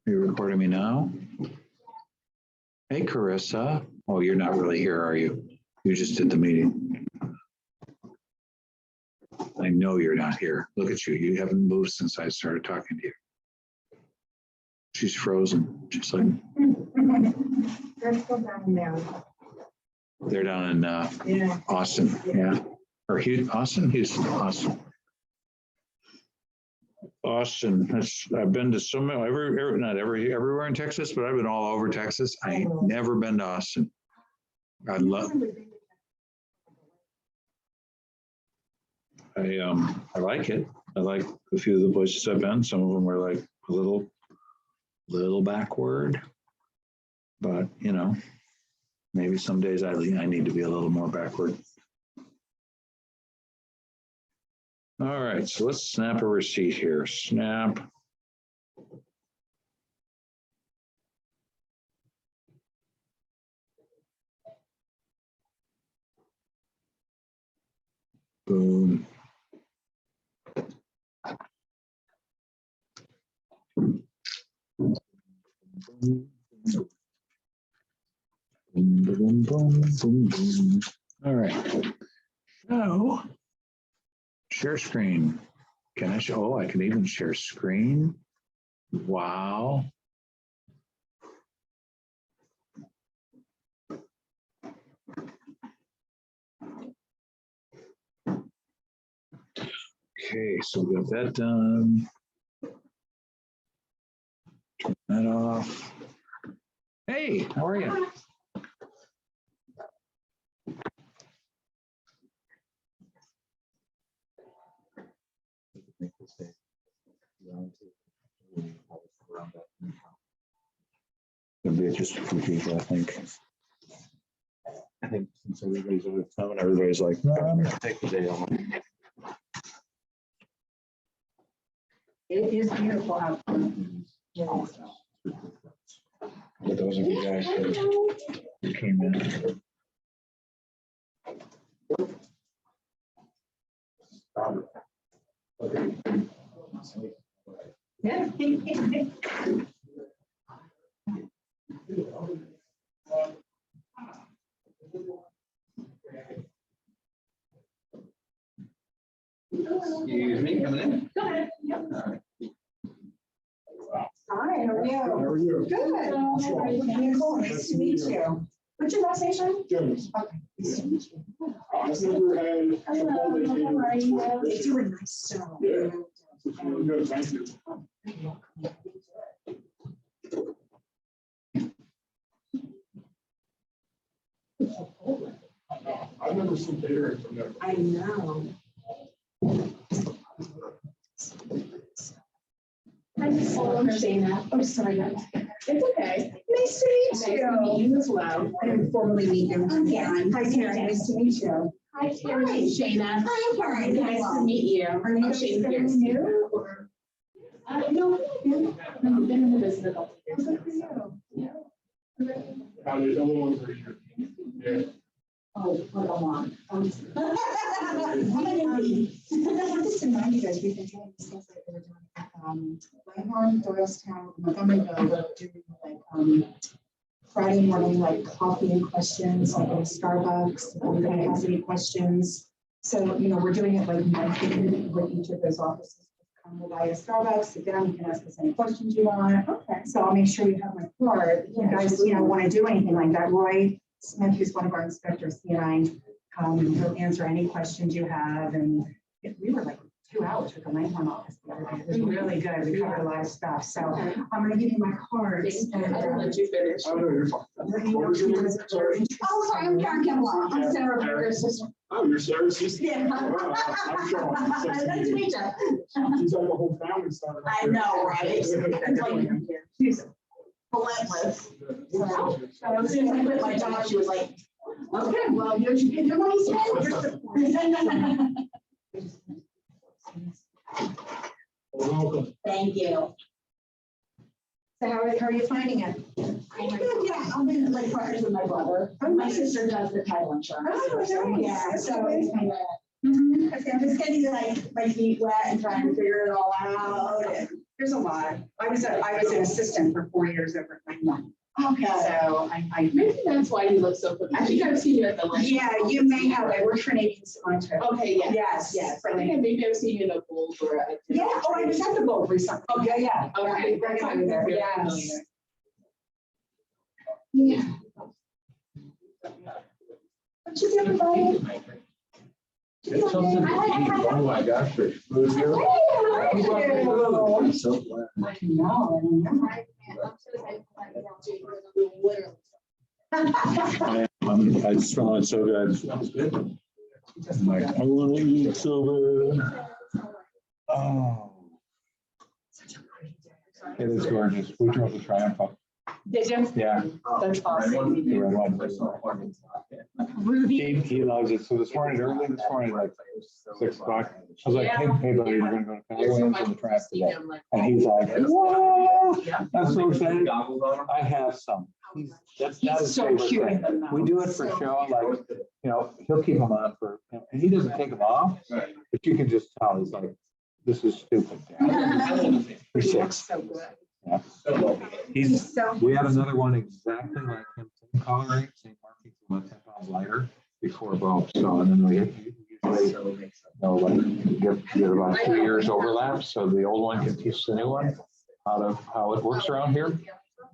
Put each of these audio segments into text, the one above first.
Are you recording me now? Hey, Carissa. Oh, you're not really here, are you? You just did the meeting. I know you're not here. Look at you. You haven't moved since I started talking to you. She's frozen. She's like, They're still down there. they're down in Austin. Yeah. Or Austin, Houston, Austin. Austin. I've been to so many, everywhere in Texas, but I've been all over Texas. I ain't never been to Austin. I like it. I like a few of the places I've been. Some of them were like a little backward, but you know, maybe some days I need to be a little more backward. All right, so let's snap a receipt here. Snap. Boom. Boom, boom, boom, boom, boom. All right. So, share screen. Can I show? Oh, I can even share screen. Wow. Okay, so we got that done. Turn that off. Hey, how are you? It'll be just a few people, I think. I think since everybody's over the phone, everybody's like, no, I'm gonna take the day off. It is beautiful out there. But those of you guys who came in. Yeah. Excuse me, coming in? Go ahead. Yep. Hi, how are you? How are you? Good. Nice to meet you. What's your last name, Sean? Jones. Okay. Nice to meet you. I've never had a full day How are meeting. you? They do a nice job. Yeah. It's really good, thank you. I've never seen data from that. I know. I'm Shayna. Oh, sorry. It's okay. Nice to meet you. Nice to meet you as well. I didn't formally meet you. Karen. Hi, Karen. Nice to meet you. Hi, Karen. Hi, Shayna. Hi, Karen. Nice to meet you. Are you Shayna new? Or? No. I've been in the business a couple of years. Good for you. Yeah. How the other ones are here. Yeah. Oh, what a lot. Just to remind you guys, we've been doing these things like we were doing at Langhorne, Doylestown, Montgomeryville, we're doing like Friday morning, like coffee and questions, like at Starbucks, if anybody has any questions. So, you know, we're doing it like monthly with each of those offices. Come by a Starbucks, sit down, you can ask us any questions you want. Okay. So I'll make sure you have my card. If you guys, you know, want to do anything like that, Roy Smith, who's one of our inspectors, he and I he'll answer any questions you have. And we were like 2 hours with the Langhorne office the other day. It was really good. We covered a lot of stuff. So I'm going to give you my cards. I'll let you finish. Oh, no, you're fine. Oh, sorry, I'm Karen Kemla. I'm Sarah Berger's sister. Oh, you're Sarah's sister? Yeah. Wow, I'm Sean. Nice to meet you. She's like a whole family started. I know, right? That's why you're here. She's relentless. So as soon as I quit my job, she was like, okay, well, you should get your money spent. Welcome. Thank you. So how are you finding it? Yeah, I'm in like partners with my brother. My sister does the title insurance. Oh, nice. Yeah, so it's kind of. I'm just getting like my feet wet and trying to figure it all out. And There's a lot. I was an assistant for 4 years over at Langmont. Okay. So I Maybe that's why you look so familiar. I think I've seen you at the lunch. yeah, you may have. I worked for an agency on trip. Okay, yes. Yes. Yes. I think maybe I've seen you in a bowl or a. Yeah. Oh, I was at the boat recently. Oh, yeah. Okay. That's how you're there. Very Yes. familiar. Yeah. What you doing, buddy? Get something to eat. Oh my gosh, there's food here. I'm so glad. I know. I smell it so good. Smells good. I'm like, I want to eat so bad. Oh. It is gorgeous. We drove the Triumph up. Did you? Yeah. That's awesome. The red one. He loves it. So this morning, like 6 o'clock, I was like, hey buddy, we're gonna go to California on the track today. And he's like, whoa, I'm so excited. I have some. That's not his so favorite cute thing. in them, though. We do it for show, like, he'll keep them on for, and he doesn't take them off, but you can just tell, he's like, this is stupid. Dad." He's 6. So good. Yeah. He's so. We had another one exactly like him, same coloring, same markings, about 10 pounds lighter before both. So, and then we usually, get about 3 years overlap. So the old one can teach the new one how it works around here.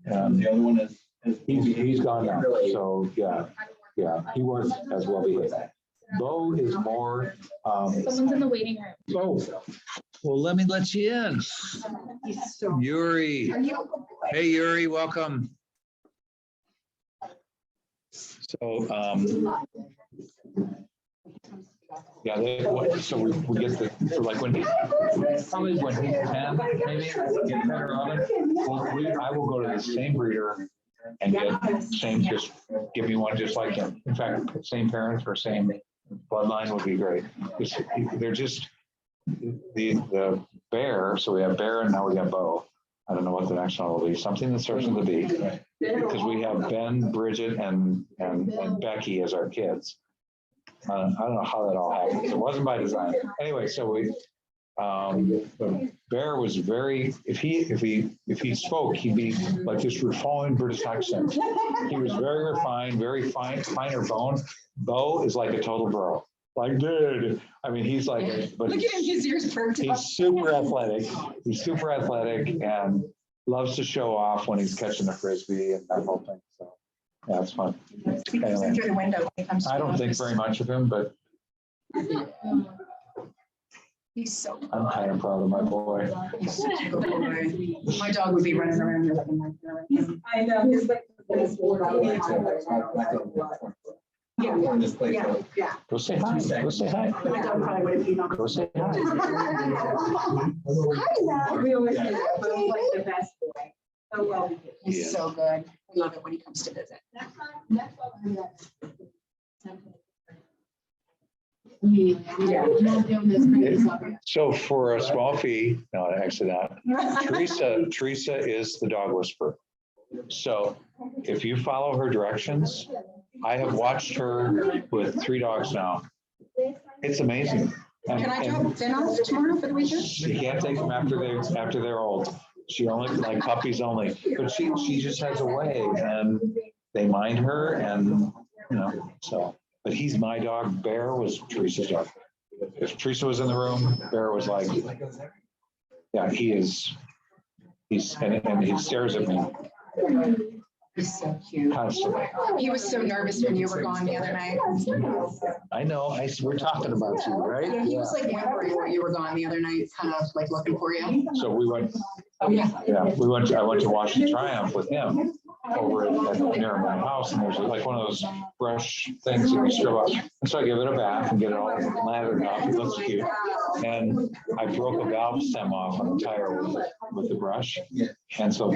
And the other one is he's gone now. So yeah, he was as well behaved. Bo is more. Someone's in the waiting room. Oh, well, let me let you in. He's so. Yuri. Are you? Hey, Yuri, welcome. So, so we get so like probably when he's 10, maybe, get 10 or 11, I will go to the same breeder and just give me one just like him. In fact, same parents or same bloodline would be great. They're just, the bear, so we have bear and now we got Bo. I don't know what the next one will be, something that starts with a B. Because we have Ben, Bridget, and Becky as our kids. I don't know how that all happened. It wasn't by design. Anyway, so the bear was very, if he spoke, he'd be like this refined British accent. He was very refined, very finer bone. Bo is like a total bro. Like, dude, I mean, he's like, but Look at him, his ears perked up. he's super athletic. He's super athletic and loves to show off when he's catching a frisbee and that whole thing. So yeah, it's fun. He comes in through the window when he comes to I don't the think office. very much of him, but He's so. I'm kind of proud of my boy. He's such a good boy. My dog would be running around here looking like that. I know. He's like. Yeah. Go say hi. Go say hi. My dog probably would have been on. Go say hi. We always say that, but he's like the best boy. So well behaved. He's Yeah. so good. We love it when he comes to visit. So for a small fee, no, actually not. Teresa is the dog whisperer. So if you follow her directions, I have watched her with 3 dogs now. It's amazing. Can I drop Finn off tomorrow for the weekend? She can't take them after they're old. She only like puppies only, but she just has a way and they mind her and so, but he's my dog. Bear was Teresa's dog. If Teresa was in the room, Bear was like, yeah, he's and he stares at me He's so cute. constantly. He was so nervous when you were gone the other night. I know, we're talking about you, right? Yeah, he was like whimpering when you were gone the other night, kind of like looking for you. So we went, Oh, yeah. I went to Washington Triumph with him over near my house, and there's like one of those brush things that you scrub up. And so I give it a bath and get it all lathered up. It looks cute. And I broke a valve stem off on the tire with the brush. And so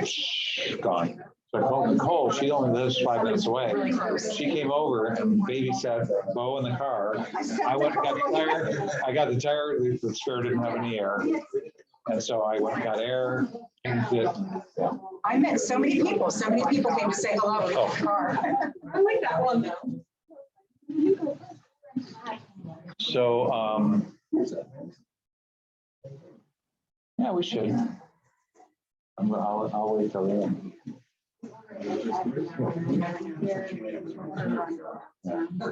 gone. So I called Nicole, she only lives 5 minutes away. She came over and babysat Bo in the car. I went and got the tire. I got the tire, the spare didn't have any air. And so I went and got air. I met so many people. So many people came to say hello in the car. I like that one though. So, yeah, we should. I'll wait till then.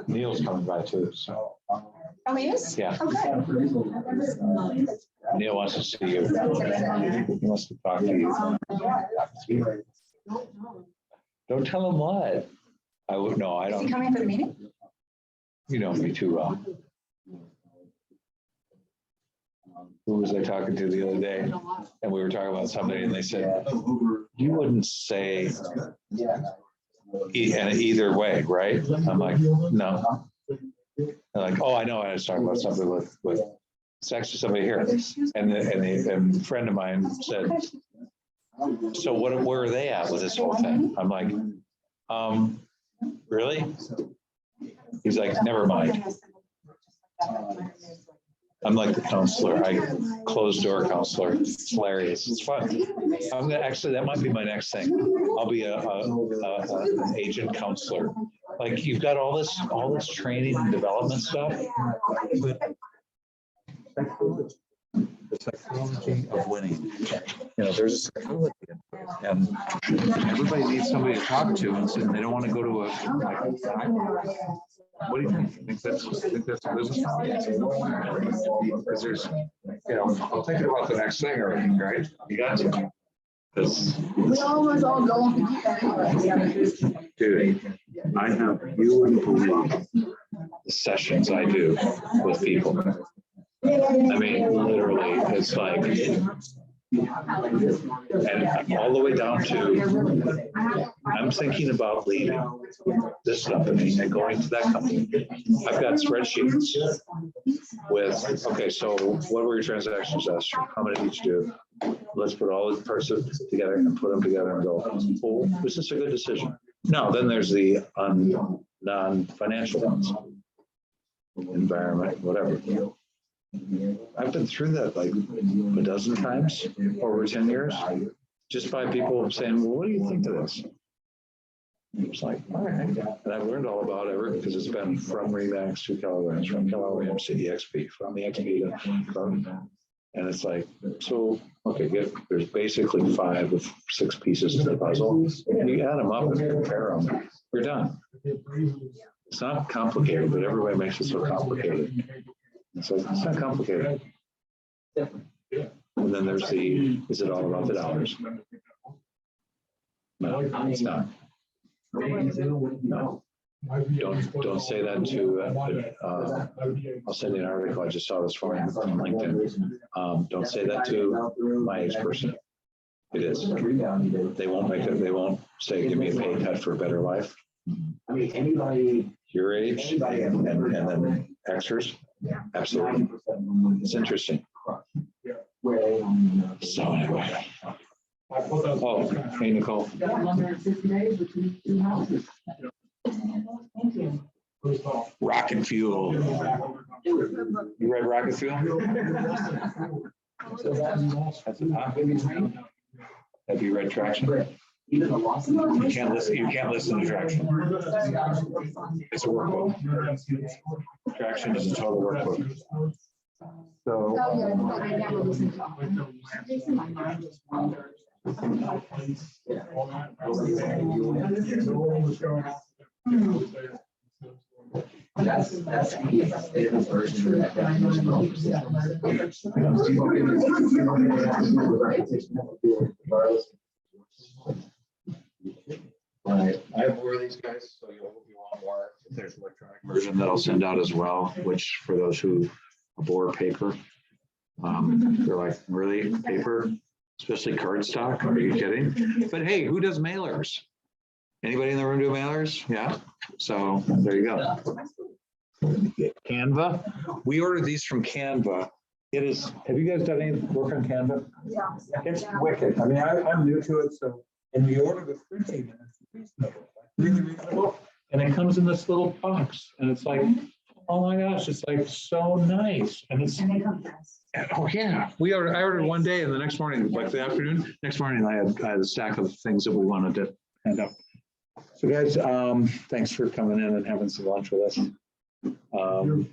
Neil's coming by too, so. Oh, he is? Yeah. Oh, good. Neil wants to see you. He wants to talk to you. Don't tell him what. I would, no, I Is he don't. coming for the meeting? You know me too well. Who was I talking to the other day? And we were talking about somebody and they said, you wouldn't say either way, right? I'm like, no. They're like, oh, I know. I was talking about something with it's actually somebody here. And a friend of mine said, so where are they at with this whole thing? I'm like, really? He's like, never mind. I'm like the counselor. I closed door counselor. It's hilarious. It's fun. I'm gonna actually, that might be my next thing. I'll be an agent counselor. Like you've got all this training and development stuff. The psychology of winning. You know, there's a psychology in it. And everybody needs somebody to talk to, and so they don't want to go to a what do you think? Think that's a business model? Because there's, you know, I'll think about the next thing, or right? You got to. Because We almost all go on to keep that anyway. dude, I have, you wouldn't believe the sessions I do with people. I mean, literally, it's like, and all the way down to, I'm thinking about leaving this company and going to that company. I've got spreadsheets with, okay, so what were your transactions last year? How many did you do? Let's put all the parts together and put them together and go, oh, was this a good decision? No, then there's the non-financial ones, environment, whatever. I've been through that like a dozen times over 10 years, just by people saying, well, what do you think of this? It's like, all right. And I've learned all about it because it's been from Remax to kilograms, from kilograms to EXP, from the XP to from, and it's like, so, okay, good. There's basically 5 of 6 pieces to the puzzle. And you add them up and compare them, you're done. It's not complicated, but everybody makes it so complicated. So it's not complicated. And then there's the, is it all about the dollars? No, it's not. No. Don't say that to, I'll send you an article I just saw this morning on LinkedIn. Don't say that to my age person. It is. They won't make it, they won't say, give me a pay cut for a better life. I mean, anybody your age and then Xers. Absolutely. It's interesting. So anyway. Oh, hey, Nicole. Rocket Fuel. You read Rocket Fuel? That's a top. Have you read Traction? You can't listen to Traction. It's a workbook. Traction is a total workbook. So I never listened to all. My mind just wanders. That's the version of Right. I have more of these guys, so you want more. If there's an electronic version that I'll send out as well, which for those who abhor paper, they're like, really, paper, especially cardstock? Are you kidding? But hey, who does mailers? Anybody in the room do mailers? Yeah. So there you go. Canva. We ordered these from Canva. It is, have you guys done any work on Canva? Yeah. It's wicked. I mean, I'm new to it, so, and we ordered the printing and it's reasonable, really reasonable. And it comes in this little box and it's like, oh my gosh, it's like so nice. And it's, And they come fast. oh yeah, I ordered one day and the next morning, like the afternoon, next morning I had a stack of things that we wanted to hand up. So guys, thanks for coming in and having some lunch with us. We're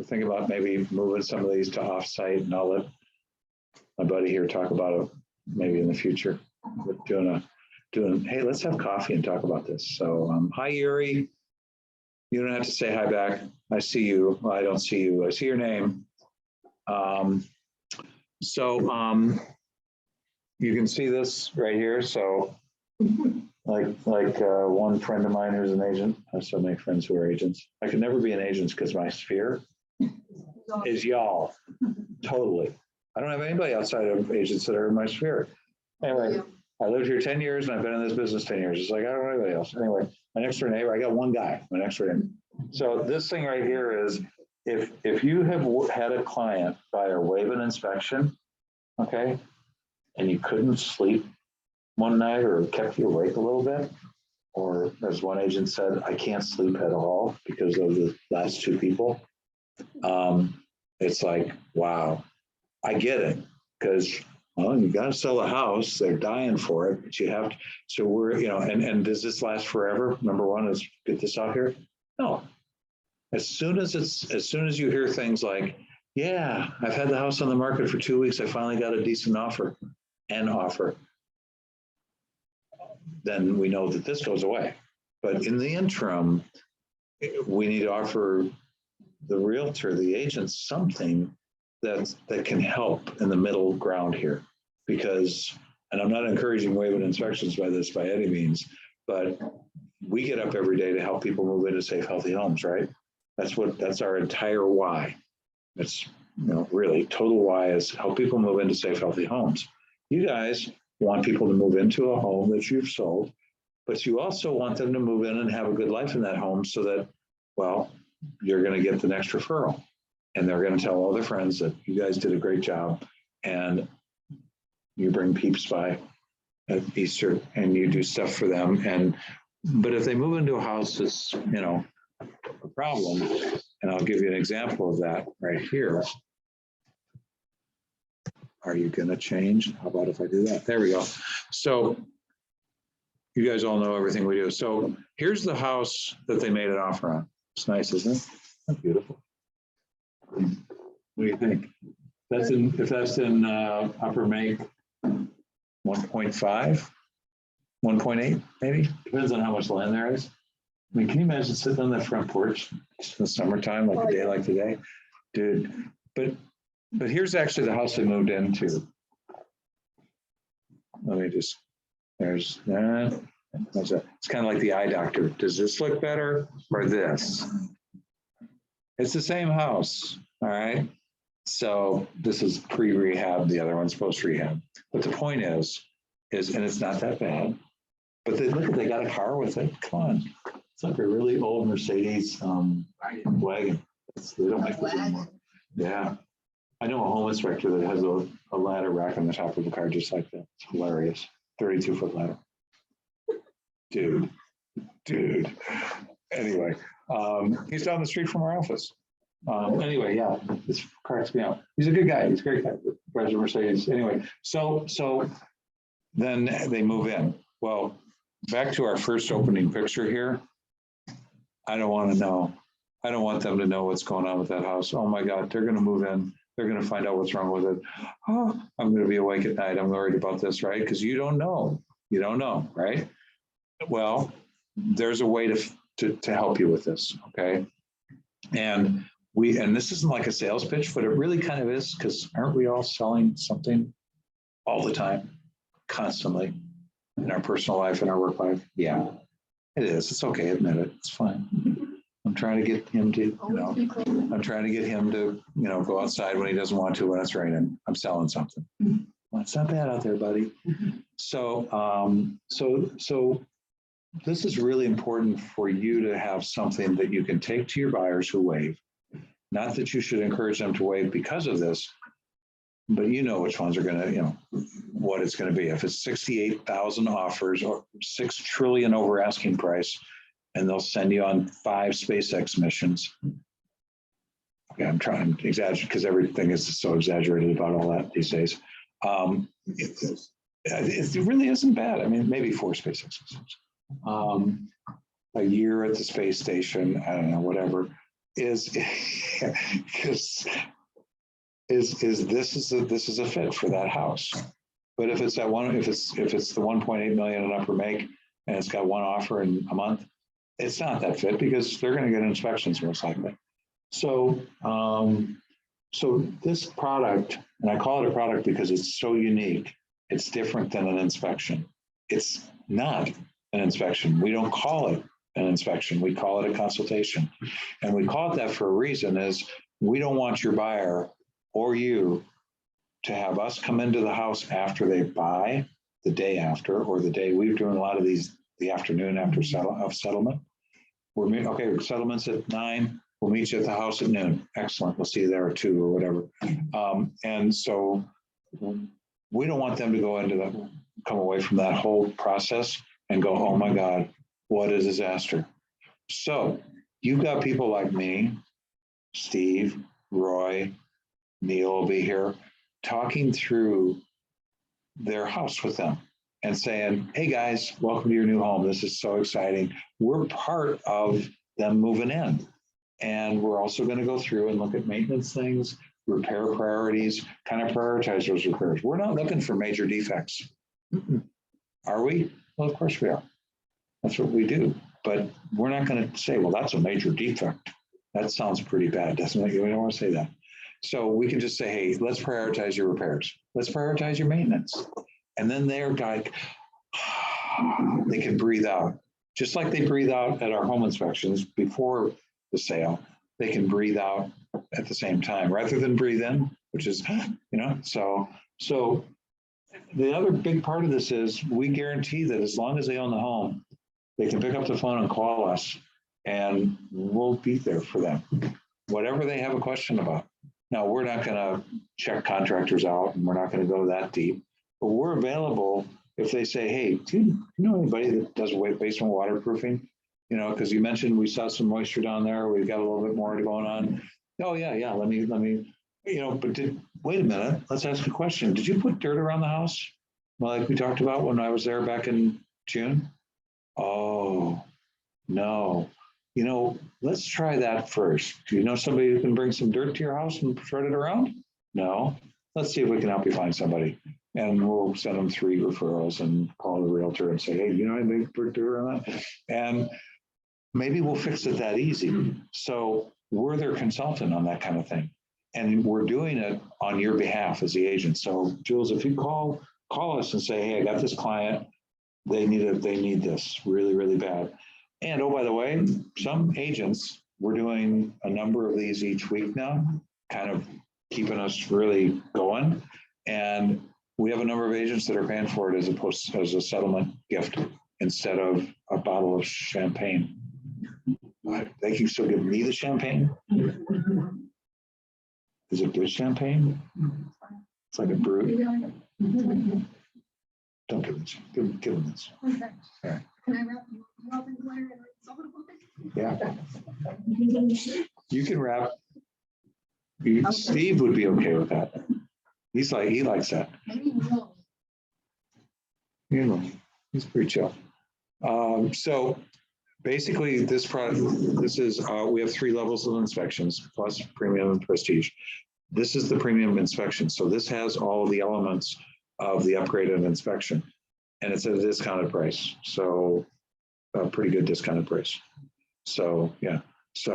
thinking about maybe moving some of these to offsite, and I'll let my buddy here talk about maybe in the future, with doing, hey, let's have coffee and talk about this. So, hi, Yuri. You don't have to say hi back. I see you. Well, I don't see you. I see your name. You can see this right here. So like one friend of mine who's an agent, I have so many friends who are agents. I could never be an agent because my sphere is y'all. Totally. I don't have anybody outside of agents that are in my sphere. Anyway, I lived here 10 years and I've been in this business 10 years. It's like, I don't know anybody else. Anyway, my next door neighbor, I got one guy, my next door neighbor. So this thing right here is, if you have had a client buy or waive an inspection, okay, and you couldn't sleep one night or kept you awake a little bit, or as one agent said, I can't sleep at all because of the last two people. It's like, wow, I get it, because well, you got to sell the house. They're dying for it, but you have to. So we're, and does this last forever? Number one is get this out here. No. As soon as you hear things like, yeah, I've had the house on the market for 2 weeks. I finally got a decent offer, then we know that this goes away. But in the interim, we need to offer the realtor, the agent, something that can help in the middle ground here. Because, and I'm not encouraging waiving inspections by any means, but we get up every day to help people move into safe, healthy homes, right? That's our entire why. It's, really total why is help people move into safe, healthy homes. You guys want people to move into a home that you've sold, but you also want them to move in and have a good life in that home so that, well, you're going to get the next referral and they're going to tell all their friends that you guys did a great job, and you bring peeps by at Easter and you do stuff for them. But if they move into a house that's, a problem, and I'll give you an example of that right here. Are you going to change? How about if I do that? There we go. So you guys all know everything we do. So here's the house that they made an offer on. It's nice, isn't it? That's beautiful. What do you think? If that's in Upper Make 1.5, 1.8, maybe? Depends on how much land there is. I mean, can you imagine sitting on that front porch in the summertime, like a day like today? Dude, but here's actually the house they moved into. Let me just, there's that. It's kind of like the eye doctor. Does this look better or this? It's the same house, all right? So this is pre-rehab, the other one's post-rehab. But the point is, and it's not that bad, but they got a car with it. Come on. It's like a really old Mercedes wagon. They don't make those anymore. Yeah. I know a home inspector that has a ladder rack on the top of the car just like that. It's hilarious. 32-foot ladder. Dude. Anyway, he's down the street from our office. Anyway, yeah, this cracks me up. He's a good guy. He's a great guy. Drives a Mercedes. Anyway, so then they move in. Well, back to our first opening picture here. I don't want to know. I don't want them to know what's going on with that house. Oh my God, they're going to move in. They're going to find out what's wrong with it. Oh, I'm going to be awake at night. I'm worried about this, right? Because you don't know. You don't know, right? Well, there's a way to help you with this, okay? And this isn't like a sales pitch, but it really kind of is, because aren't we all selling something all the time, constantly, in our personal life and our work life? Yeah, it is. It's okay. Admit it. It's fine. I'm trying to get him to, go outside when he doesn't want to, when it's raining. I'm selling something. Well, it's not bad out there, buddy. So this is really important for you to have something that you can take to your buyers who waive. Not that you should encourage them to waive because of this, but you know which ones are going to, what it's going to be. If it's 68,000 offers or 6 trillion over asking price, and they'll send you on 5 SpaceX missions. Okay, I'm trying to exaggerate because everything is so exaggerated about all that these days. It really isn't bad. I mean, maybe 4 SpaceX missions. A year at the space station, I don't know, whatever, is this is a fit for that house. But if it's that one, if it's the 1.8 million in upper make and it's got one offer in a month, it's not that fit because they're going to get inspections most likely. So, so this product, and I call it a product because it's so unique, it's different than an inspection. It's not an inspection. We don't call it an inspection. We call it a consultation. And we call it that for a reason is we don't want your buyer or you to have us come into the house after they buy, the day after, or the day we're doing a lot of these, the afternoon after settlement. Okay, settlement's at 9. We'll meet you at the house at noon. Excellent. We'll see you there at 2 or whatever. And so we don't want them to go into the, come away from that whole process and go, oh my God, what a disaster. So you've got people like me, Steve, Roy, Neil will be here talking through their house with them and saying, hey guys, welcome to your new home. This is so exciting. We're part of them moving in. And we're also going to go through and look at maintenance things, repair priorities, kind of prioritize those repairs. We're not looking for major defects. Are we? Well, of course we are. That's what we do. But we're not going to say, well, that's a major defect. That sounds pretty bad, doesn't it? We don't want to say that. So we can just say, hey, let's prioritize your repairs. Let's prioritize your maintenance. And then they're like, they can breathe out. Just like they breathe out at our home inspections before the sale, they can breathe out at the same time rather than breathe in, which is, you know, so the other big part of this is we guarantee that as long as they own the home, they can pick up the phone and call us and we'll be there for them, whatever they have a question about. Now, we're not going to check contractors out and we're not going to go that deep, but we're available if they say, hey, do you know anybody that does basement waterproofing? You know, because you mentioned we saw some moisture down there. We've got a little bit more going on. Oh, yeah. Let me, you know, but wait a minute. Let's ask a question. Did you put dirt around the house? Well, like we talked about when I was there back in June? Oh, no. You know, let's try that first. Do you know somebody who can bring some dirt to your house and spread it around? No. Let's see if we can help you find somebody. And we'll send them 3 referrals and call the realtor and say, hey, you know anybody can put dirt around that? And maybe we'll fix it that easy. So we're their consultant on that kind of thing. And we're doing it on your behalf as the agent. So Jules, if you call us and say, hey, I got this client, they need this really, really bad. And oh, by the way, some agents, we're doing a number of these each week now, kind of keeping us really going. And we have a number of agents that are paying for it as a settlement gift instead of a bottle of champagne. They can still give me the champagne. Is it good champagne? It's like a brew. Don't give them give them this. Can I wrap you up in Claire and someone? Yeah. You can wrap. Steve would be okay with that. He likes that. Maybe no. You know, he's pretty chill. So basically this product, we have 3 levels of inspections plus premium and prestige. This is the premium inspection. So this has all of the elements of the upgraded inspection and it's at a discounted price. So a pretty good discounted price. So yeah, so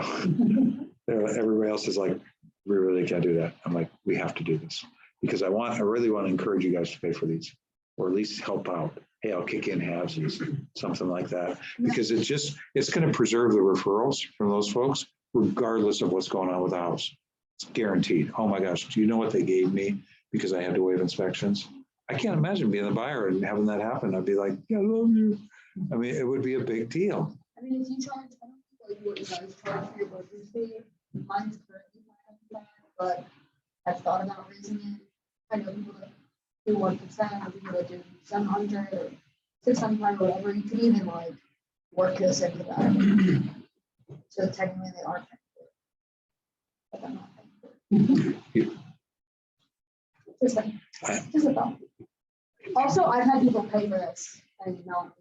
everybody else is like, we really can't do that. I'm like, we have to do this because I really want to encourage you guys to pay for these or at least help out. Hey, I'll kick in halvesies, something like that, because it's going to preserve the referrals from those folks, regardless of what's going on with the house. It's guaranteed. Oh my gosh, do you know what they gave me because I had to waive inspections? I can't imagine being the buyer and having that happen. I'd be like, yeah, I love you. I mean, it would be a big deal. I mean, if you charge, I don't know like what you guys charge for your brokerage fee. Mine's currently $500, but I've thought about raising it. I know people that do 1%, or people that do 700 or 600 or whatever. You could even like work this into that. So technically they are paying for it. But I'm not paying for it. Just a thought. Also, I've had people pay for this and not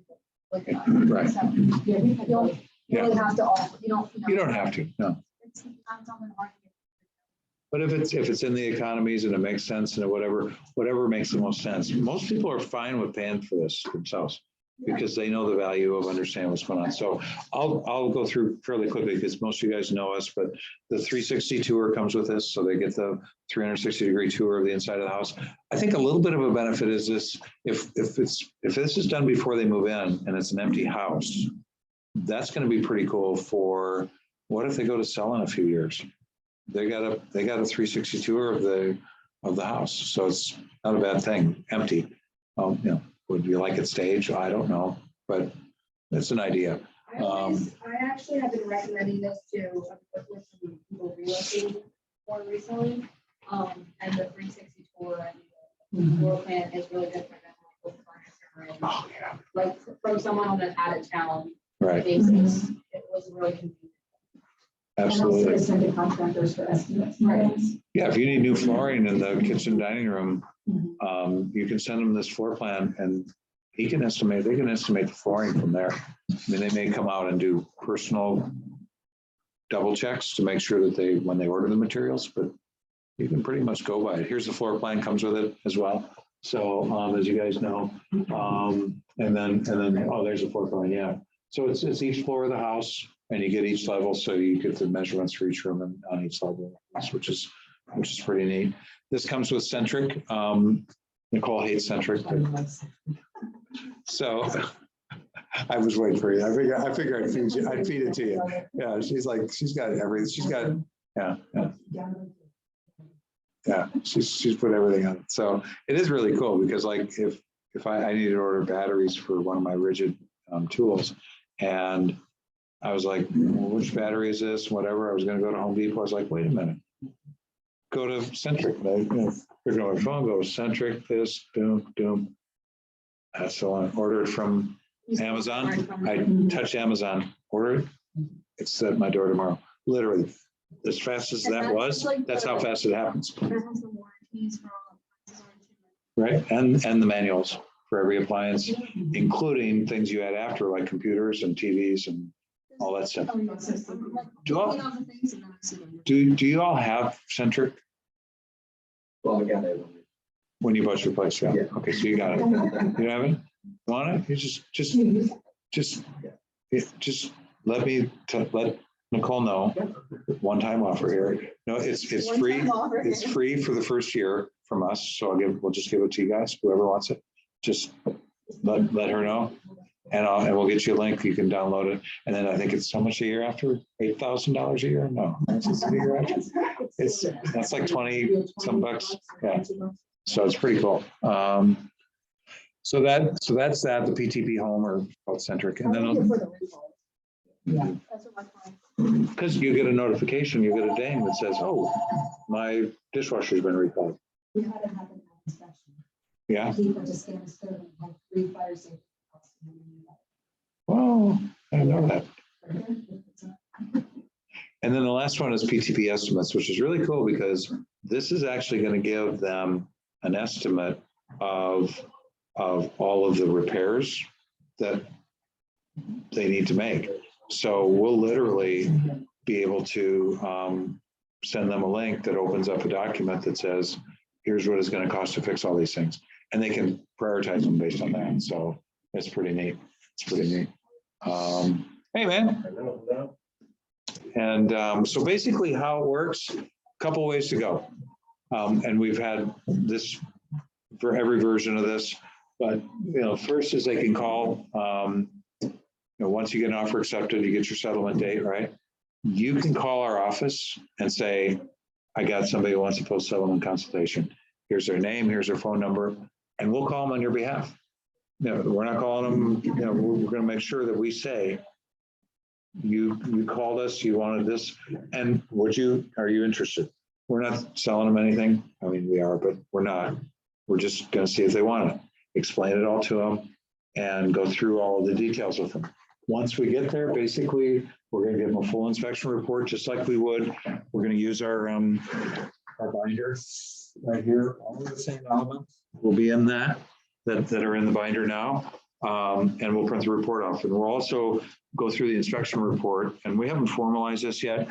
like that. Right. So, yeah, you don't really have to offer. You don't You don't have to, no. It's not something hard to But if it's in the economies and it makes sense and whatever makes the most sense, most people are fine with paying for this themselves because they know the value of understanding what's going on. So I'll go through fairly quickly because most of you guys know us, but the 360 tour comes with this. So they get the 360-degree tour of the inside of the house. I think a little bit of a benefit is this, if this is done before they move in and it's an empty house, that's going to be pretty cool for what if they go to sell in a few years? They got a 360 tour of the house. So it's not a bad thing, empty. You know, would you like it staged? I don't know, but it's an idea. I actually have been recommending this to with some people relocating more recently. And the 360 tour and the floor plan is really good for them. Like, with furniture and, Oh yeah, like from someone on an out of town right. basis, it was really convenient. Absolutely. And also send to contractors for estimates. Right. Yeah, if you need new flooring in the kitchen dining room, you can send them this floor plan and they can estimate the flooring from there. I mean, they may come out and do personal double checks to make sure that when they order the materials, but you can pretty much go by it. Here's the floor plan, comes with it as well. So as you guys know, and then there's a floor plan, yeah. So it's each floor of the house and you get each level, so you get the measurements for each room and on each level, which is pretty neat. This comes with Centric. Nicole hates Centric. So I was waiting for you. I figure I'd feed it to you. Yeah, she's got everything. She's got, yeah, she's put everything on it. So it is really cool because like if I needed to order batteries for one of my rigid tools, and I was like, well, which battery is this? Whatever. I was going to go to Home Depot. I was like, wait a minute. Go to Centric. Pick up my phone, go Centric, this, boom. So I ordered from Amazon. I touch Amazon, order it. It's at my door tomorrow. Literally, as fast as that was, that's how fast it happens. Right, and the manuals for every appliance, including things you add after, like computers and TVs and all that stuff. Do you all have Centric? Well, I got it. When you bought your place, yeah. Okay, so you got it. You have it? You want it? You just let Nicole know. One-time offer here. No, it's free. It's free for the first year from us. So we'll just give it to you guys. Whoever wants it, just let her know, and we'll get you a link. You can download it, and then I think it's so much a year after $8,000 a year. No, it's a year after. That's like 20 some bucks. Yeah. So it's pretty cool. So that's that, the PTP home or called Centric. And then because you get a notification, you get a ding that says, oh, my dishwasher's been recalled. We had it happen at inspection. Yeah. People just came to serve and had 3 fire safety calls. Well, I didn't know that. And then the last one is PTP estimates, which is really cool because this is actually going to give them an estimate of all of the repairs that they need to make. So we'll literally be able to send them a link that opens up a document that says, here's what it's going to cost to fix all these things. And they can prioritize them based on that. So it's pretty neat. It's pretty neat. Hey, man. And so basically how it works, a couple ways to go. And we've had this for every version of this, but first is they can call, once you get an offer accepted, you get your settlement date, right? You can call our office and say, I got somebody who wants a post-settlement consultation. Here's their name, here's their phone number, and we'll call them on your behalf. We're not calling them, we're going to make sure that we say, you called us, you wanted this, and are you interested? We're not selling them anything. I mean, we are, but we're not. We're just going to see if they want it, explain it all to them, and go through all of the details with them. Once we get there, basically, we're going to give them a full inspection report, just like we would. We're going to use our binder right here. All of the same elements will be in that are in the binder now, and we'll print the report off. And we'll also go through the inspection report, and we haven't formalized this yet.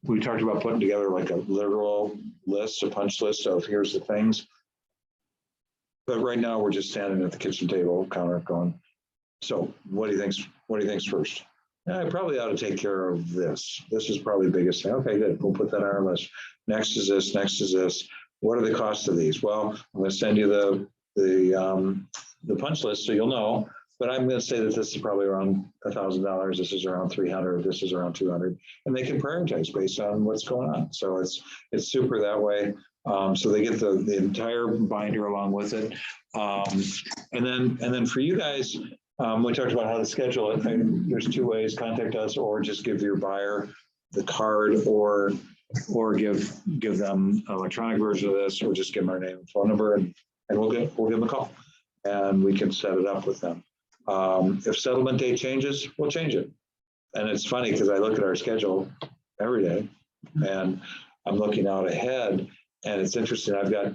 we talked about putting together like a literal list, a punch list of here's the things. But right now we're just standing at the kitchen table counter going, so what do you think's first? I probably ought to take care of this. This is probably the biggest thing. Okay, good. We'll put that on our list. Next is this, next is this. What are the costs of these? Well, I'm going to send you the punch list so you'll know, but I'm going to say that this is probably around $1,000. This is around 300. This is around 200, and they can prioritize based on what's going on. So it's super that way. So they get the entire binder along with it. And then for you guys, we talked about how to schedule it. There's two ways: contact us, or just give your buyer the card, or give them an electronic version of this, or just give them our name and phone number, and we'll give them a call, and we can set it up with them. If settlement date changes, we'll change it. And it's funny because I look at our schedule every day, and I'm looking out ahead, and it's interesting. I've got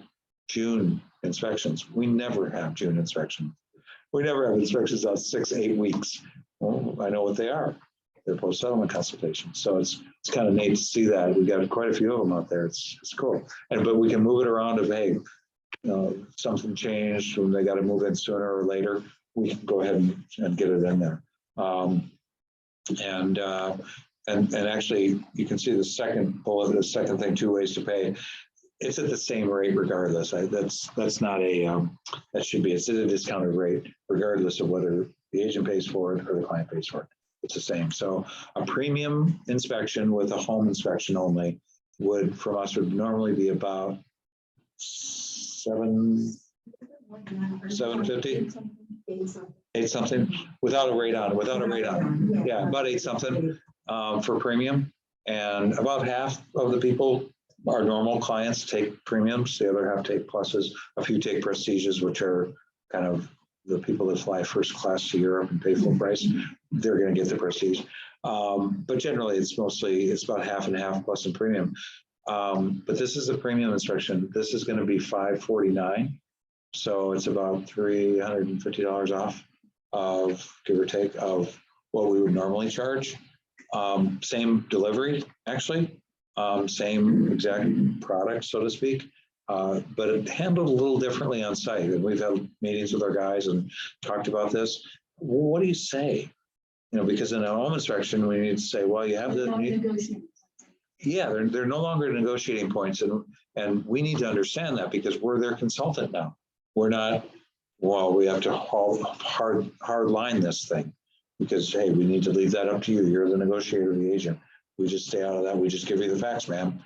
June inspections. We never have June inspections. We never have inspections out 6-8 weeks. Well, I know what they are. They're post-settlement consultations. So it's kind of neat to see that. We've got quite a few of them out there. It's cool. But we can move it around if, hey, something changed when they got to move in sooner or later, we can go ahead and get it in there. And actually, you can see the second bullet, the second thing, 2 ways to pay. It's at the same rate regardless. That's not a, that should be, it's at a discounted rate regardless of whether the agent pays for it or the client pays for it. It's the same. So a premium inspection with a home inspection only would, from us, would normally be about $750, 8 something, without a rate on, yeah, about 8 something for premium. And about half of the people, our normal clients, take premiums. The other half take pluses. A few take prestiges, which are kind of the people that fly first class to Europe and pay full price. They're going to get the prestige. But generally, it's about half and half plus in premium. But this is a premium inspection. This is going to be $549. So it's about $350 off of, give or take, of what we would normally charge. Same delivery, actually. Same exact product, so to speak, but it handled a little differently on site. And we've had meetings with our guys and talked about this. What do you say? Because in a home inspection, we need to say, well, you have the, yeah, they're no longer negotiating points, and we need to understand that because we're their consultant now. We're not, well, we have to hard line this thing because, hey, we need to leave that up to you. You're the negotiator, the agent. We just stay out of that. We just give you the facts, ma'am.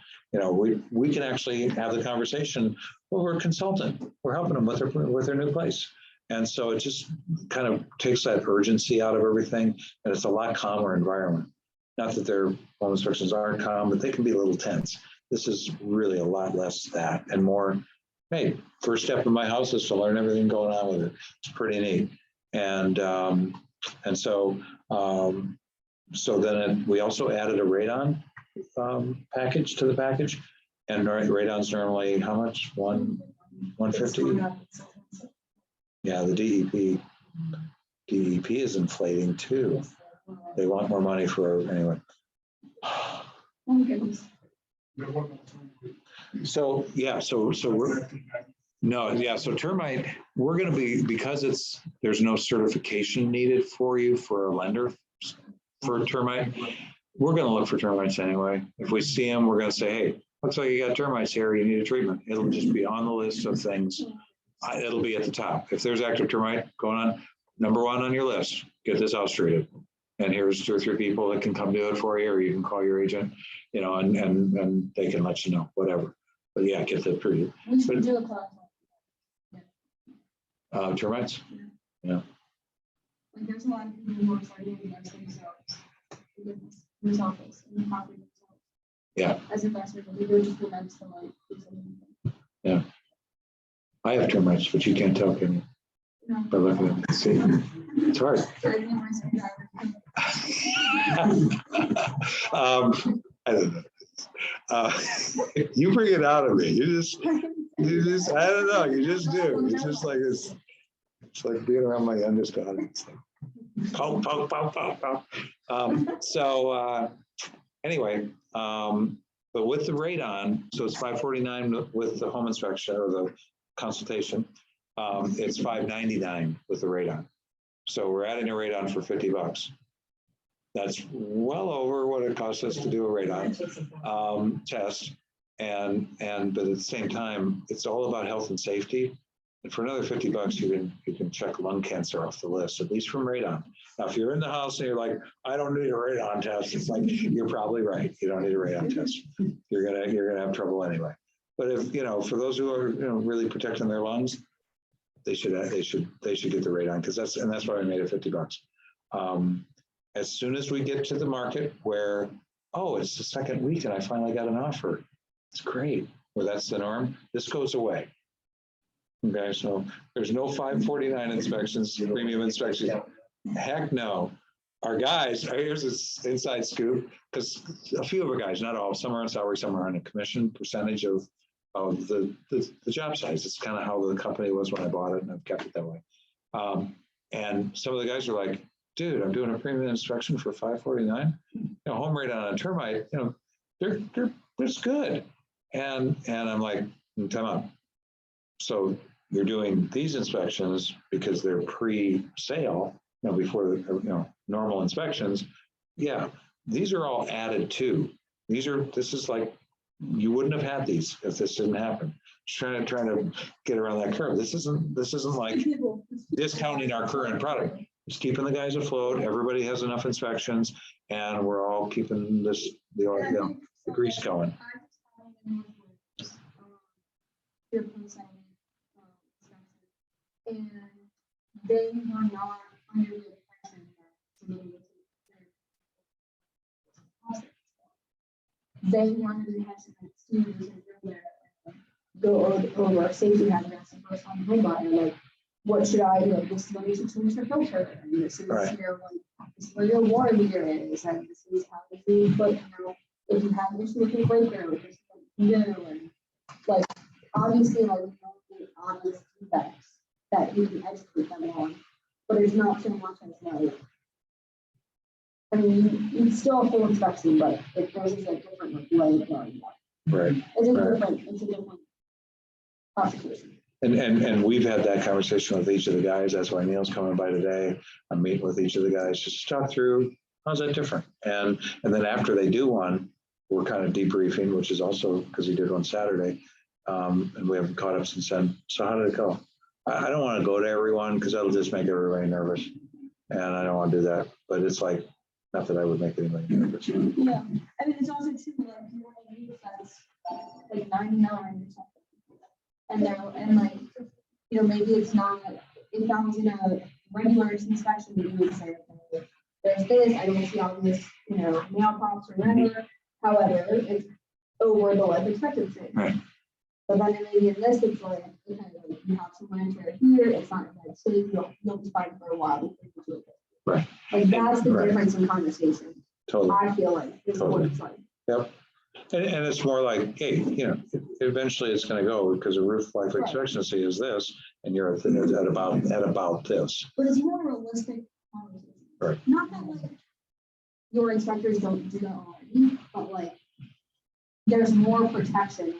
We can actually have the conversation. Well, we're a consultant. We're helping them with their new place. And so it just kind of takes that urgency out of everything. And it's a lot calmer environment. Not that their home inspections aren't calm, but they can be a little tense. This is really a lot less that and more, hey, first step in my house is to learn everything going on with it. It's pretty neat. And so then we also added a radon package to the package, and radon's normally how much? 150. Yeah, the DEP is inflating too. They want more money for anyway. So yeah, so we're so termite, we're going to be, because there's no certification needed for you for a lender for termite, we're going to look for termites anyway. If we see them, we're going to say, hey, looks like you got termites here, you need a treatment. It'll just be on the list of things. It'll be at the top. If there's active termite going on, number 1 on your list, get this house treated. And here's 2 or 3 people that can come do it for you, or you can call your agent, and they can let you know, whatever. But yeah, get that treated. Termites? Yeah. Like there's a lot of people who are starting to those themselves, Yeah. As if that's what they do, just prevents them like. Yeah. I have termites, but you can't tell, can you? No. By looking at it, see, it's hard. I don't know. You bring it out of me. You just, I don't know. You just do. It's just like this. It's like being around my youngest daughter. It's like, pow, pow, pow, pow, pow. So anyway, But with the radon, so it's $549 with the home inspection or the consultation. It's $599 with the radon. So we're adding a radon for $50. That's well over what it costs us to do a radon test. But at the same time, it's all about health and safety. And for another $50, you can check lung cancer off the list, at least from radon. Now, if you're in the house and you're like, I don't need a radon test, it's like, you're probably right. You don't need a radon test. You're gonna have trouble anyway. But if, for those who are, really protecting their lungs, they should get the radon, because that's why we made it $50. As soon as we get to the market where, oh, it's the second week and I finally got an offer, it's great. Where that's the norm, this goes away. Okay, so there's no $549 inspections, premium inspections. Heck no. Our guys, here's this inside scoop, because a few of our guys, not all, some are on salary, some are on a commission percentage of the job size. It's kind of how the company was when I bought it, and I've kept it that way. And some of the guys are like, dude, I'm doing a premium inspection for $549. Home rate on a termite, they're good. And I'm like, time out. So you're doing these inspections because they're pre-sale, before the normal inspections. Yeah, these are all added to. This is like, you wouldn't have had these if this didn't happen. Just trying to get around that curve. This isn't like discounting our current product. It's keeping the guys afloat. Everybody has enough inspections, and we're all keeping the grease going. And they were not under the impression that they wanted the impression that students go over safety hazards and first time home buyer, like, what should I do? This is when you should change your filter, and this is Right. This is where your water meter is, and this is how you put, if you have an issue with your breaker, this is what you do, and like, obviously, like, obvious defects that you can educate them on, but there's not so much as like, I mean, it's still a full inspection, but it goes a different way of going. Right. It's a different prosecution. And we've had that conversation with each of the guys. That's why Neil's coming by today. I'm meeting with each of the guys just to talk through how's that different. And then after they do one, we're kind of debriefing, which is also because he did one Saturday, and we haven't caught up since then. So how did it go? I don't want to go to everyone because that'll just make everybody nervous, and I don't want to do that. But it's like, not that I would make anybody nervous. Yeah, I mean, it's also too, like, you want to use that's like 99 or something, and like, maybe it's not, if that was in a regular inspection, you would say, okay, there's this, I don't see all this, nail pops or whatever. However, it's over the life expectancy. Right. But then maybe in this, it's like, okay, like, you have some enter here, it's not like safe, you'll be fine for a while. Right. Like, that's the Right. difference in conversation. Totally. I feel like is what it's like. Yep. And it's more like, hey, eventually it's going to go because the roof life expectancy is this, and you're at about this. But it's more realistic conversation. Right. Not that like your inspectors don't do that already, but like there's more protection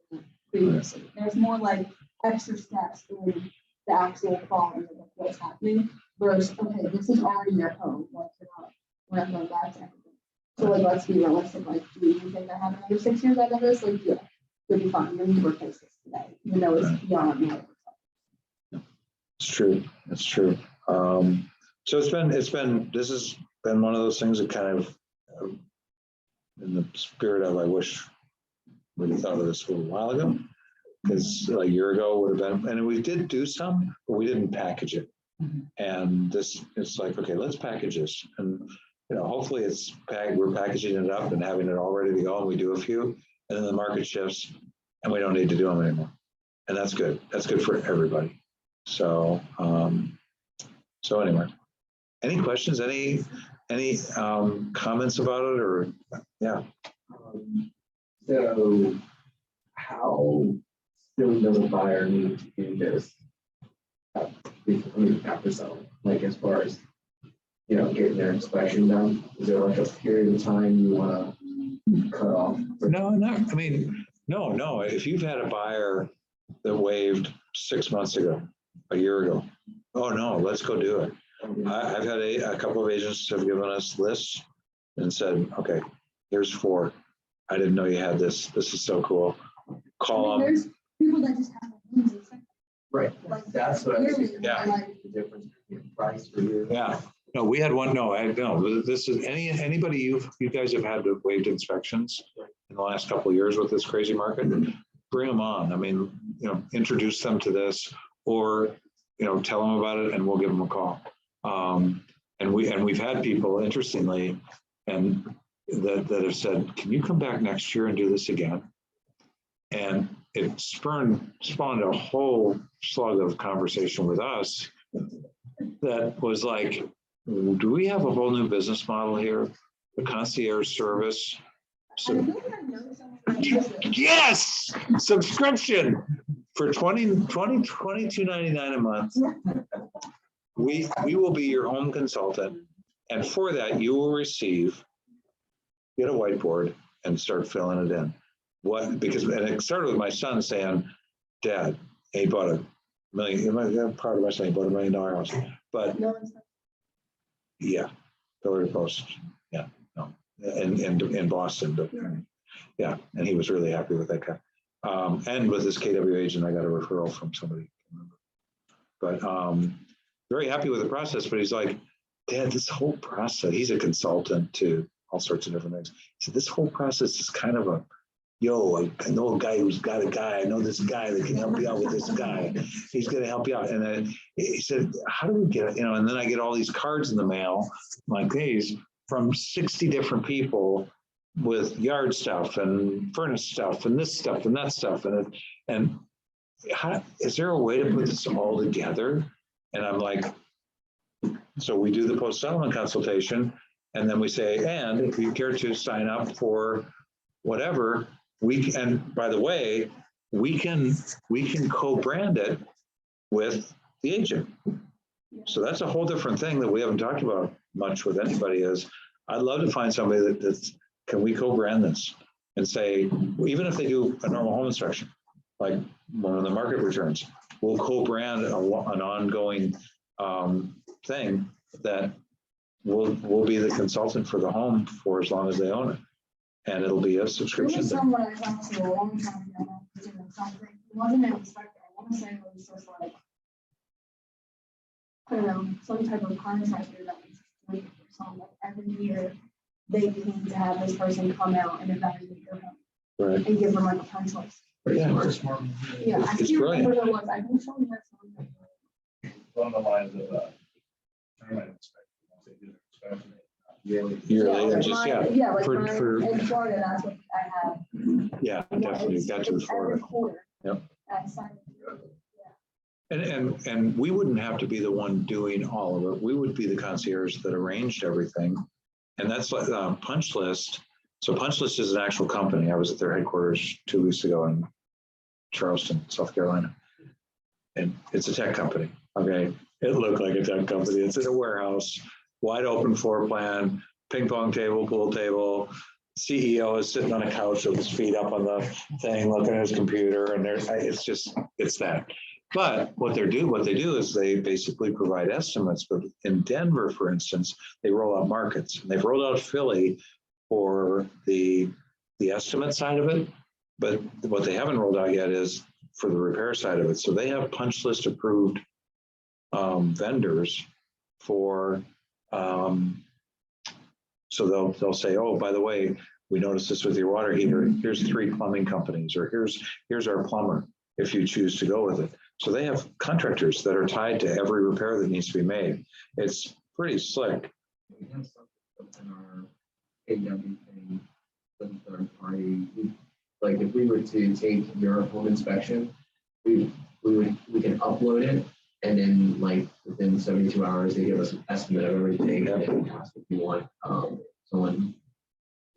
than previously. There's more like extra steps in the actual quality of what's happening. Versus, okay, this is already your home. Like, we're not going back to everything. So like, let's be realistic. Like, do you think I have another 6 years out of this? Like, yeah, you'll be fine. You'll need to replace this today, even though it's beyond my. It's true. It's true. So this has been one of those things that kind of, in the spirit of, I wish we'd have thought of this a little while ago, because a year ago would have been, and we did do some, but we didn't package it. And it's like, okay, let's package this, and hopefully we're packaging it up and having it all ready to go, and we do a few, and then the market shifts, and we don't need to do them anymore, and that's good. That's good for everybody. So anyway, any questions? Any comments about it, or yeah? So how soon does a buyer need to do this? After selling, like as far as getting their inspection done, is there like a period of time you want to cut off. No, not, I mean, no, if you've had a buyer that waived 6 months ago, a year ago, oh no, let's go do it. I've had a couple of agents have given us lists and said, okay, here's 4. I didn't know you had this. This is so cool. Call them. There's people that just have homes and stuff. Right, that's what I was saying. Yeah. Like, the difference between price for you. Yeah, no, we had one, no, I know, this is anybody you guys have had to waived inspections in the last couple of years with this crazy market, bring them on. I mean, introduce them to this, or, tell them about it and we'll give them a call. And we've had people, interestingly, and that have said, can you come back next year and do this again? And it spawned a whole slug of conversation with us that was like, do we have a whole new business model here? The concierge service. So, yes, subscription for $22.99 a month. We will be your home consultant. And for that, you will get a whiteboard and start filling it in. And it started with my son saying, Dad, he bought a million, part of my son, he bought $1 million house. But yeah, pillar to post. Yeah, no. And in Boston, but yeah, and he was really happy with that guy. And with this KW agent, I got a referral from somebody. But very happy with the process. But he's like, Dad, this whole process, he's a consultant to all sorts of different things. He said, this whole process is kind of I know a guy who's got a guy. I know this guy that can help you out with this guy. He's going to help you out. And then he said, how do we get it? And then I get all these cards in the mail like these from 60 different people with yard stuff and furnace stuff and this stuff and that stuff. And how, is there a way to put this all together? And I'm like, so we do the post-settlement consultation, and then we say, and if you care to sign up for whatever, and by the way, we can co-brand it with the agent. So that's a whole different thing that we haven't talked about much with anybody. Is I'd love to find somebody that's can we co-brand this and say, even if they do a normal home inspection, like one of the market returns, we'll co-brand an ongoing thing that will be the consultant for the home for as long as they own it. And it'll be a subscription. There was someone I talked to a long time ago, doing something. It wasn't an inspector. I want to say it was just like, I don't know, some type of contractor that was doing it or something. Like every year, they need to have this person come out and evaluate your home. Right. And give them like a punch list. Yeah. It's smart. Yeah, I It's can't brilliant. remember what it was. I think someone had something. On the lines of termite inspection, once they do the inspection, yearly. Yearly, like just, mine- yeah, like for- mine for- in Florida, that's what I have. Yeah, definitely got you It's before. every quarter. Yep. I signed it. And we wouldn't have to be the one doing all of it. We would be the concierge that arranged everything. And that's like Punch List. So Punch List is an actual company. I was at their headquarters 2 weeks ago in Charleston, South Carolina. And it's a tech company. Okay. It looked like a tech company. It's in a warehouse, wide open floor plan, ping pong table, pool table. CEO is sitting on a couch with his feet up on the thing, looking at his computer, and it's that. But what they do is they basically provide estimates. But in Denver, for instance, they roll out markets, and they've rolled out Philly for the estimate side of it. But what they haven't rolled out yet is for the repair side of it. So they have punch list approved vendors for. So they'll say, oh, by the way, we noticed this with your water heater. Here's 3 plumbing companies, or here's our plumber, if you choose to go with it. So they have contractors that are tied to every repair that needs to be made. It's pretty slick. We have something in our AW thing with a third party. Like if we were to take your home inspection, we can upload it, and then like within 72 hours they give us an estimate of everything, and then ask if you want someone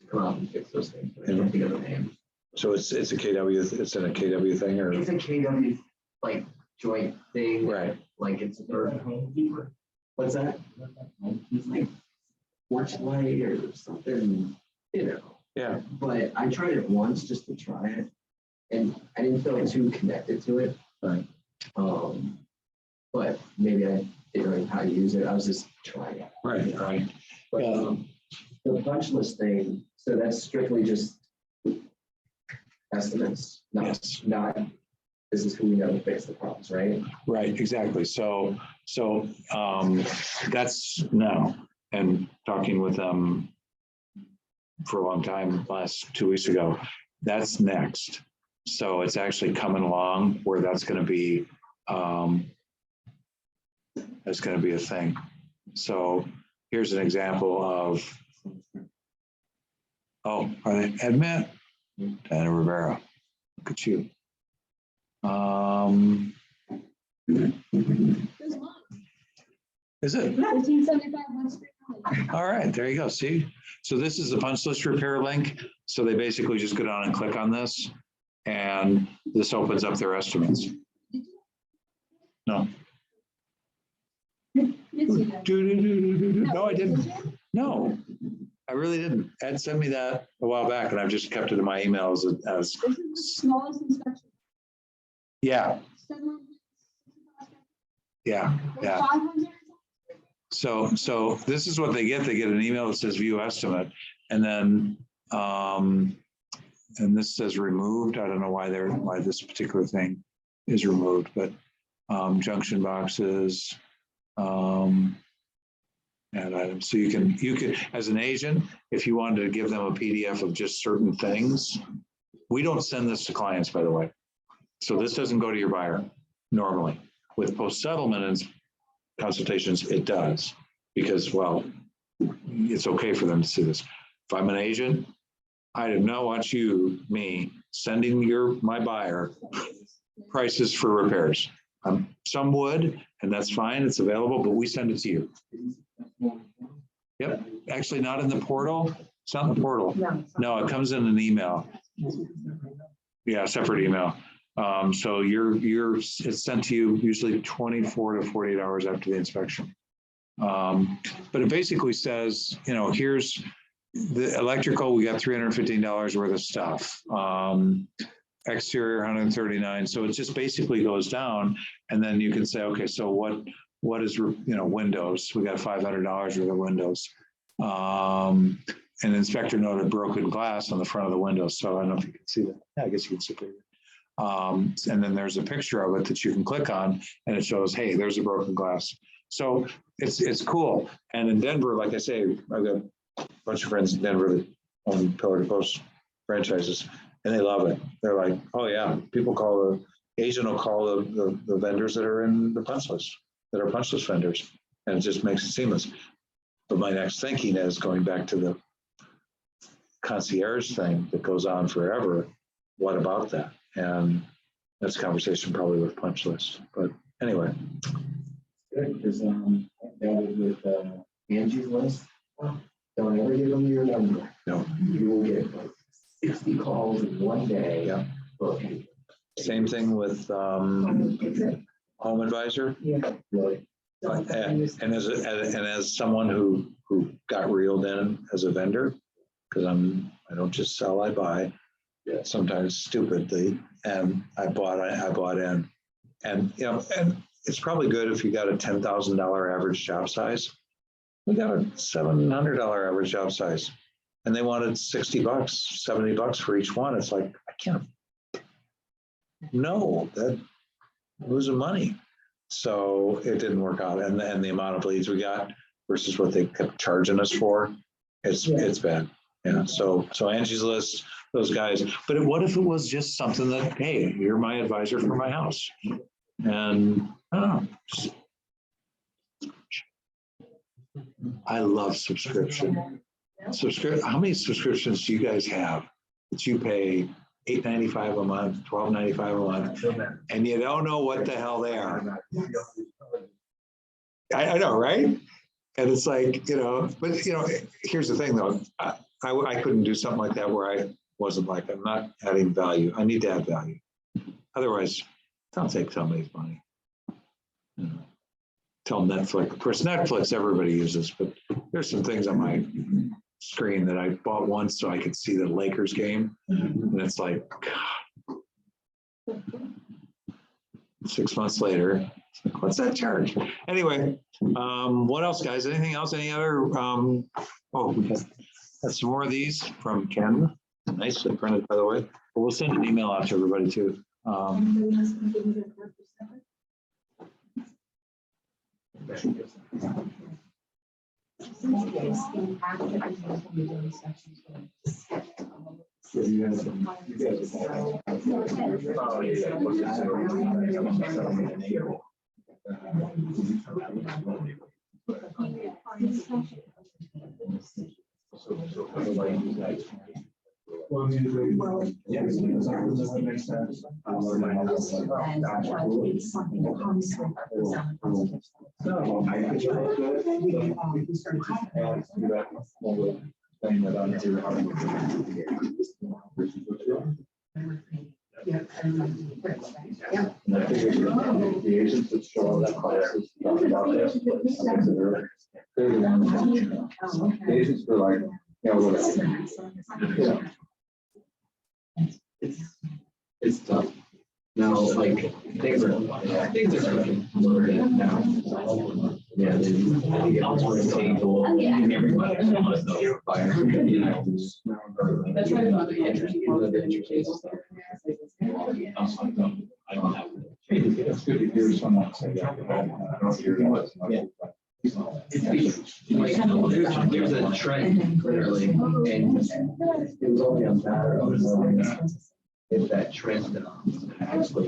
to come out and fix those things. But I can't think of the name. So it's a KW, it's in a KW thing, or It's a KW like joint thing. right? Like it's a what's that? It's like porch light or something, you know. Yeah, but I tried it once just to try it, and I didn't feel too connected to it. right. But maybe I didn't know how to use it. I was just trying it. Right. But Yeah. the punch list thing, so that's strictly just estimates, Yes. not this is who we know to fix the problems, right? Right, exactly. So that's now, and talking with them for a long time, last 2 weeks ago, that's next. So it's actually coming along where that's going to be a thing. So here's an example of, oh, are they admit? Dana Rivera, look at you. Is it? 1475 All right, there you go. See? So this is the punch list repair link. So they basically just go down and click on this, and this opens up their estimates. No. No, I didn't. No, I really didn't. Ed sent me that a while back, and I've just kept it in my emails as, This is the smallest inspection. yeah, 700, yeah. 500. So this is what they get. They get an email that says view estimate, and then and this says removed. I don't know why this particular thing is removed, but junction boxes, add items. So you can as an agent, if you wanted to give them a PDF of just certain things, we don't send this to clients, by the way. So this doesn't go to your buyer normally. With post settlement and consultations, it does, because, well, it's okay for them to see this. If I'm an agent, I do not want me sending my buyer prices for repairs. Some would, and that's fine, it's available, but we send it to you. Yep, actually not in the portal. It's not in the portal. No, it comes in an email. Yeah, separate email. So it's sent to you usually 24 to 48 hours after the inspection. But it basically says, here's the electrical, we got $315 worth of stuff. Exterior 139. So it just basically goes down, and then you can say, okay, so what is, windows? We got $500 worth of windows. An inspector noted broken glass on the front of the window. So I don't know if you can see that. Yeah, I guess you can see it. And then there's a picture of it that you can click on, and it shows, hey, there's a broken glass. So it's cool. And in Denver, like I say, I've got a bunch of friends in Denver that own Pillar to Post franchises, and they love it. They're like, oh yeah, the agent will call the vendors that are in the punch list, that are punch list vendors, and it just makes it seamless. But my next thinking is going back to the concierge thing that goes on forever. What about that? And that's a conversation probably with punch list. But anyway. Good, because with Angie's list, don't ever give them your number. No. You will get like 60 calls in one day. Yeah. Okay. Same thing with Home Advisor. Yeah, really. And as someone who got reeled in as a vendor, because I don't just sell, I buy. Yeah. Sometimes stupidly, and I bought in, and and it's probably good if you got a $10,000 average job size. We got a $700 average job size, and they wanted $60, $70 for each one. It's like, I can't. No, that losing money. So it didn't work out, and the amount of leads we got versus what they kept charging us for, it's bad. Yeah. So Angie's List, those guys. But what if it was just something that, hey, you're my advisor for my house, and I don't know. I love subscription. How many subscriptions do you guys have that you pay $8.95 a month, $12.95 a month, and you don't know what the hell they are? I know, right? And it's like, but here's the thing though. I couldn't do something like that where I wasn't like, I'm not adding value. I need to add value. Otherwise, don't take somebody's money. Tell Netflix. Of course, Netflix everybody uses, but there's some things on my screen that I bought once so I could see the Lakers game. And it's like, God. 6 months later, what's that charge? Anyway, what else, guys? Anything else? Any other? We got some more of these from Canada. Nicely printed, by the way. But we'll send an email out to everybody too. The agents that show up that classes talk about this. They're the ones that, the agents were like, yeah, whatever. It's tough. Now, like, things are looking a little bit now. Yeah, they get all sorts of table. Everybody. That's right about the entry. It's good to hear someone say that. I don't hear that. There's a trend clearly, and it was only a matter of if that trend actually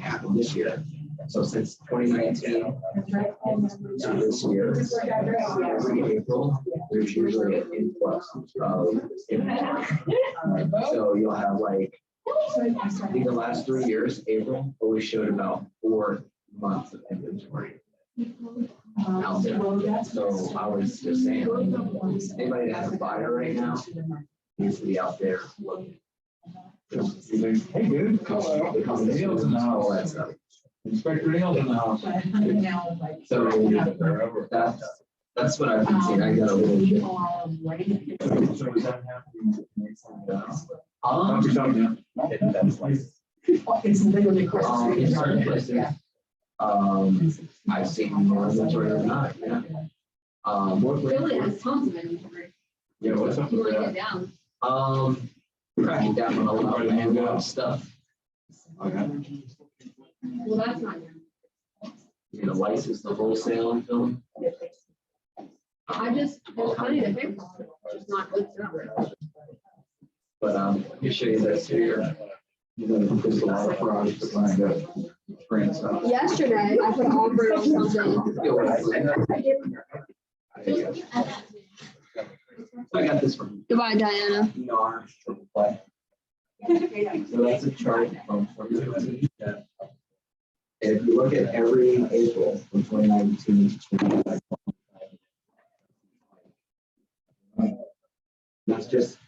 happened this year. So since 2019 to this year, every April, there's usually an influx of inventory. So you'll have like, I think the last 3 years, April always showed about 4 months of inventory out there. So I was just saying, anybody that has a buyer right now needs to be out there looking. Hey, dude. Nails in the house. All that stuff. Inspector Nails in the house. So that's what I've been seeing. I got a little bit. So is that happening? That's like. It's literally In certain places, I've seen more inventory than not, yeah. Really has tons of inventory. Yeah, what's up You with want to that? get down. Cracking down on a lot of handle stuff. Okay. Well, that's not. You know, license the wholesale and film. There's plenty of paper, just not good stuff. But let me show you this here. There's a lot of frogs to find out. Print stuff. Yesterday, I put Auburn on something. I got this from Goodbye, Diana. ER triple play. So that's a chart from 2019. And if you look at every April from 2019 to 2025, that's just